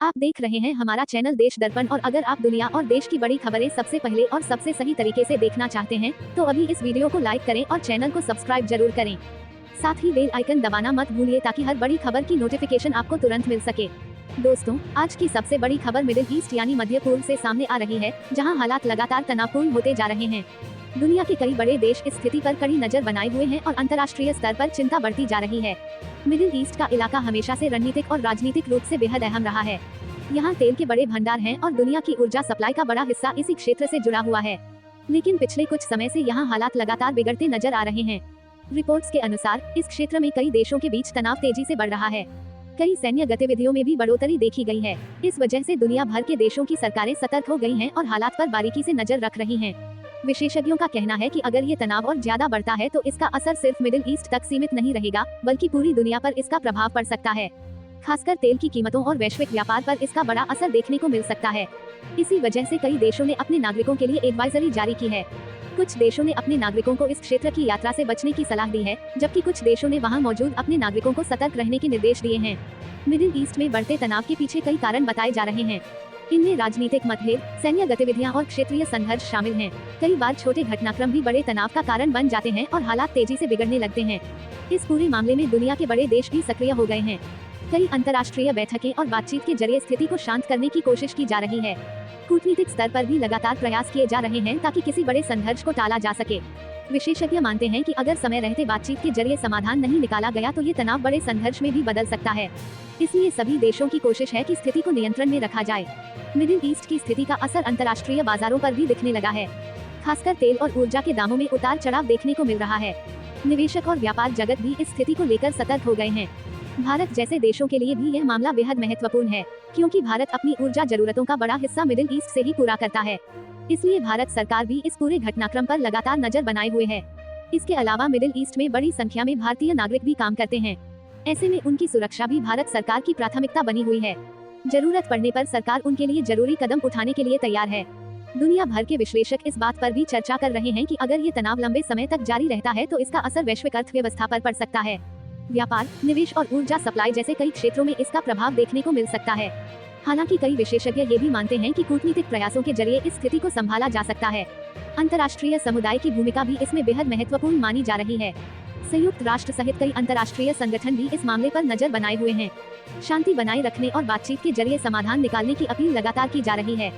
आप देख रहे हैं हमारा चैनल देश दर्पण और अगर आप दुनिया और देश की बड़ी खबरें सबसे पहले और सबसे सही तरीके से देखना चाहते हैं तो अभी इस वीडियो को लाइक करें और चैनल को सब्सक्राइब जरूर करें। साथ ही बेल आइकन दबाना मत भूलिए ताकि हर बड़ी खबर की नोटिफिकेशन आपको तुरंत मिल सके। दोस्तों, आज की सबसे बड़ी खबर मिडिल ईस्ट यानी मध्य पूर्व से सामने आ रही है, जहां हालात लगातार तनावपूर्ण होते जा रहे हैं। दुनिया के कई बड़े देश इस स्थिति पर कड़ी नजर बनाए हुए हैं और अंतर्राष्ट्रीय स्तर पर चिंता बढ़ती जा रही है। मिडिल ईस्ट का इलाका हमेशा से रणनीतिक और राजनीतिक रूप से बेहद अहम रहा है। यहाँ तेल के बड़े भंडार हैं और दुनिया की ऊर्जा सप्लाई का बड़ा हिस्सा इसी क्षेत्र से जुड़ा हुआ है। लेकिन पिछले कुछ समय से यहाँ हालात लगातार बिगड़ते नजर आ रहे हैं। रिपोर्ट्स के अनुसार इस क्षेत्र में कई देशों के बीच तनाव तेजी से बढ़ रहा है। कई सैन्य गतिविधियों में भी बढ़ोतरी देखी गई है। इस वजह से दुनिया भर के देशों की सरकारें सतर्क हो गई हैं और हालात पर बारीकी से नजर रख रही हैं। विशेषज्ञों का कहना है कि अगर ये तनाव और ज्यादा बढ़ता है तो इसका असर सिर्फ मिडिल ईस्ट तक सीमित नहीं रहेगा, बल्कि पूरी दुनिया पर इसका प्रभाव पड़ सकता है। खासकर तेल की कीमतों और वैश्विक व्यापार पर इसका बड़ा असर देखने को मिल सकता है। इसी वजह से कई देशों ने अपने नागरिकों के लिए एडवाइजरी जारी की है। कुछ देशों ने अपने नागरिकों को इस क्षेत्र की यात्रा से बचने की सलाह दी है, जबकि कुछ देशों ने वहां मौजूद अपने नागरिकों को सतर्क रहने के निर्देश दिए हैं। मिडिल ईस्ट में बढ़ते तनाव के पीछे कई कारण बताए जा रहे हैं। इनमें राजनीतिक मतभेद, सैन्य गतिविधियां और क्षेत्रीय संघर्ष शामिल हैं। कई बार छोटे घटनाक्रम भी बड़े तनाव का कारण बन जाते हैं और हालात तेजी से बिगड़ने लगते हैं। इस पूरे मामले में दुनिया के बड़े देश भी सक्रिय हो गए हैं। कई अंतर्राष्ट्रीय बैठकें और बातचीत के जरिए स्थिति को शांत करने की कोशिश की जा रही है। कूटनीतिक स्तर पर भी लगातार प्रयास किए जा रहे हैं ताकि किसी बड़े संघर्ष को टाला जा सके। विशेषज्ञ मानते हैं कि अगर समय रहते बातचीत के जरिए समाधान नहीं निकाला गया तो ये तनाव बड़े संघर्ष में भी बदल सकता है। इसलिए सभी देशों की कोशिश है कि स्थिति को नियंत्रण में रखा जाए। मिडिल ईस्ट की स्थिति का असर अंतर्राष्ट्रीय बाजारों पर भी दिखने लगा है। खासकर तेल और ऊर्जा के दामों में उतार चढ़ाव देखने को मिल रहा है। निवेशक और व्यापार जगत भी इस स्थिति को लेकर सतर्क हो गए हैं। भारत जैसे देशों के लिए भी यह मामला बेहद महत्वपूर्ण है, क्योंकि भारत अपनी ऊर्जा जरूरतों का बड़ा हिस्सा मिडिल ईस्ट से ही पूरा करता है। इसलिए भारत सरकार भी इस पूरे घटनाक्रम पर लगातार नजर बनाए हुए है। इसके अलावा मिडिल ईस्ट में बड़ी संख्या में भारतीय नागरिक भी काम करते हैं। ऐसे में उनकी सुरक्षा भी भारत सरकार की प्राथमिकता बनी हुई है। जरूरत पड़ने पर सरकार उनके लिए जरूरी कदम उठाने के लिए तैयार है। दुनिया भर के विश्लेषक इस बात पर भी चर्चा कर रहे हैं कि अगर ये तनाव लंबे समय तक जारी रहता है तो इसका असर वैश्विक अर्थव्यवस्था पर पड़ सकता है। व्यापार, निवेश और ऊर्जा सप्लाई जैसे कई क्षेत्रों में इसका प्रभाव देखने को मिल सकता है। हालांकि कई विशेषज्ञ ये भी मानते हैं कि कूटनीतिक प्रयासों के जरिए इस स्थिति को संभाला जा सकता है। अंतर्राष्ट्रीय समुदाय की भूमिका भी इसमें बेहद महत्वपूर्ण मानी जा रही है। संयुक्त राष्ट्र सहित कई अंतर्राष्ट्रीय संगठन भी इस मामले पर नजर बनाए हुए हैं। शांति बनाए रखने और बातचीत के जरिए समाधान निकालने की अपील लगातार की जा रही है।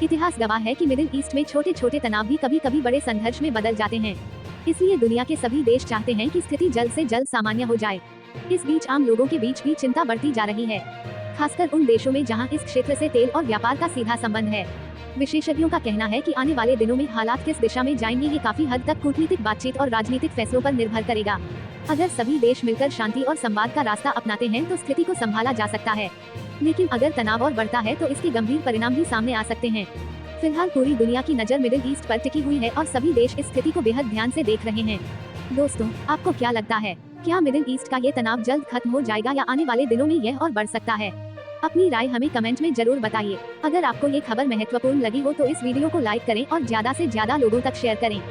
इतिहास गवाह है कि मिडिल ईस्ट में छोटे छोटे तनाव भी कभी कभी बड़े संघर्ष में बदल जाते हैं। इसलिए दुनिया के सभी देश चाहते हैं कि स्थिति जल्द से जल्द सामान्य हो जाए। इस बीच आम लोगों के बीच भी चिंता बढ़ती जा रही है, खासकर उन देशों में जहां इस क्षेत्र से तेल और व्यापार का सीधा संबंध है। विशेषज्ञों का कहना है कि आने वाले दिनों में हालात किस दिशा में जाएंगे ये काफी हद तक कूटनीतिक बातचीत और राजनीतिक फैसलों पर निर्भर करेगा। अगर सभी देश मिलकर शांति और संवाद का रास्ता अपनाते हैं तो स्थिति को संभाला जा सकता है, लेकिन अगर तनाव और बढ़ता है तो इसके गंभीर परिणाम भी सामने आ सकते हैं। फिलहाल पूरी दुनिया की नजर मिडिल ईस्ट पर टिकी हुई है और सभी देश इस स्थिति को बेहद ध्यान से देख रहे हैं। दोस्तों, आपको क्या लगता है, क्या मिडिल ईस्ट का ये तनाव जल्द खत्म हो जाएगा या आने वाले दिनों में यह और बढ़ सकता है? अपनी राय हमें कमेंट में जरूर बताइए। अगर आपको ये खबर महत्वपूर्ण लगी हो तो इस वीडियो को लाइक करें और ज्यादा से ज्यादा लोगों तक शेयर करें।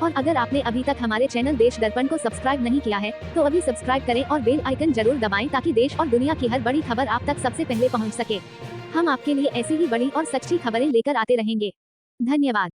और अगर आपने अभी तक हमारे चैनल देश दर्पण को सब्सक्राइब नहीं किया है तो अभी सब्सक्राइब करें और बेल आइकन जरूर दबाएं ताकि देश और दुनिया की हर बड़ी खबर आप तक सबसे पहले पहुँच सके। हम आपके लिए ऐसी ही बड़ी और सच्ची खबरें लेकर आते रहेंगे। धन्यवाद।